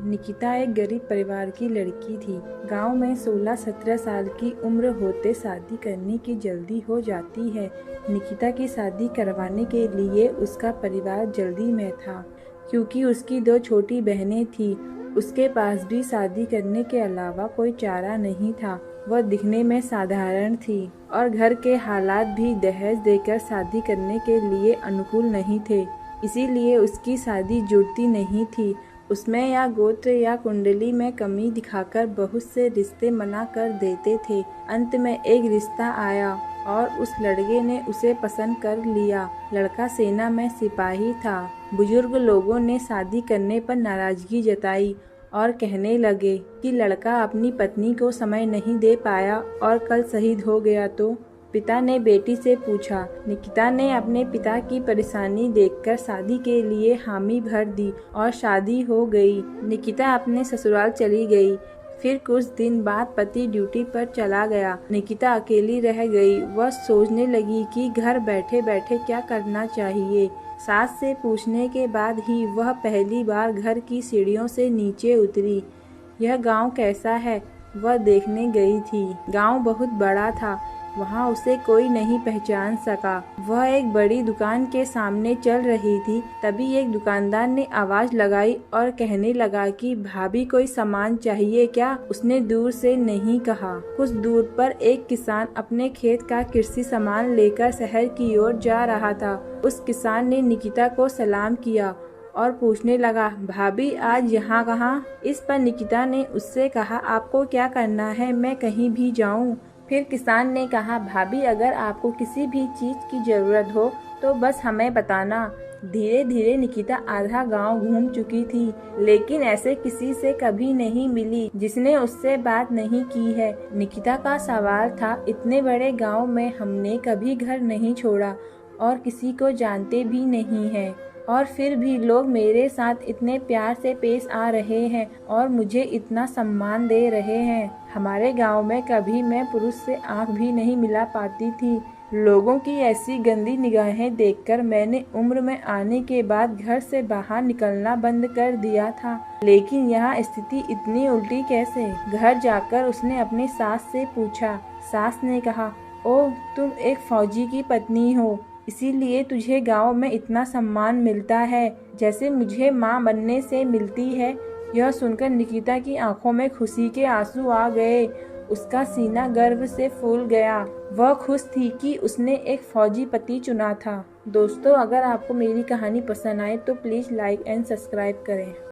निकिता एक गरीब परिवार की लड़की थी। गांव में 16-17 साल की उम्र होते शादी करने की जल्दी हो जाती है। निकिता की शादी करवाने के लिए उसका परिवार जल्दी में था, क्योंकि उसकी 2 छोटी बहनें थीं। उसके पास भी शादी करने के अलावा कोई चारा नहीं था। वह दिखने में साधारण थी और घर के हालात भी दहेज देकर शादी करने के लिए अनुकूल नहीं थे, इसीलिए उसकी शादी जुड़ती नहीं थी। उसमें या गोत्र या कुंडली में कमी दिखाकर बहुत से रिश्ते मना कर देते थे। अंत में एक रिश्ता आया और उस लड़के ने उसे पसंद कर लिया। लड़का सेना में सिपाही था। बुजुर्ग लोगों ने शादी करने पर नाराजगी जताई और कहने लगे कि लड़का अपनी पत्नी को समय नहीं दे पाया और कल शहीद हो गया तो। पिता ने बेटी से पूछा। निकिता ने अपने पिता की परेशानी देखकर शादी के लिए हामी भर दी और शादी हो गई। निकिता अपने ससुराल चली गई। फिर कुछ दिन बाद पति ड्यूटी पर चला गया। निकिता अकेली रह गई। वह सोचने लगी कि घर बैठे बैठे क्या करना चाहिए। सास से पूछने के बाद ही वह पहली बार घर की सीढ़ियों से नीचे उतरी। यह गांव कैसा है, वह देखने गई थी। गांव बहुत बड़ा था। वहाँ उसे कोई नहीं पहचान सका। वह एक बड़ी दुकान के सामने चल रही थी, तभी एक दुकानदार ने आवाज लगाई और कहने लगा कि भाभी कोई सामान चाहिए क्या? उसने दूर से नहीं कहा। कुछ दूर पर एक किसान अपने खेत का कृषि सामान लेकर शहर की ओर जा रहा था। उस किसान ने निकिता को सलाम किया और पूछने लगा, भाभी आज यहाँ कहाँ? इस पर निकिता ने उससे कहा, आपको क्या करना है, मैं कहीं भी जाऊँ? फिर किसान ने कहा, भाभी अगर आपको किसी भी चीज की जरूरत हो तो बस हमें बताना। धीरे धीरे निकिता आधा गांव घूम चुकी थी, लेकिन ऐसे किसी से कभी नहीं मिली जिसने उससे बात नहीं की है। निकिता का सवाल था, इतने बड़े गांव में हमने कभी घर नहीं छोड़ा और किसी को जानते भी नहीं है, और फिर भी लोग मेरे साथ इतने प्यार से पेश आ रहे हैं और मुझे इतना सम्मान दे रहे हैं। हमारे गांव में कभी मैं पुरुष से आंख भी नहीं मिला पाती थी। लोगों की ऐसी गंदी निगाहें देखकर मैंने उम्र में आने के बाद घर से बाहर निकलना बंद कर दिया था। लेकिन यहाँ स्थिति इतनी उल्टी कैसे? घर जाकर उसने अपनी सास से पूछा। सास ने कहा, ओह तुम एक फौजी की पत्नी हो, इसीलिए तुझे गांव में इतना सम्मान मिलता है, जैसे मुझे माँ बनने से मिलती है। यह सुनकर निकिता की आंखों में खुशी के आंसू आ गए। उसका सीना गर्व से फूल गया। वह खुश थी कि उसने एक फौजी पति चुना था। दोस्तों, अगर आपको मेरी कहानी पसंद आए तो प्लीज़ लाइक एंड सब्सक्राइब करें।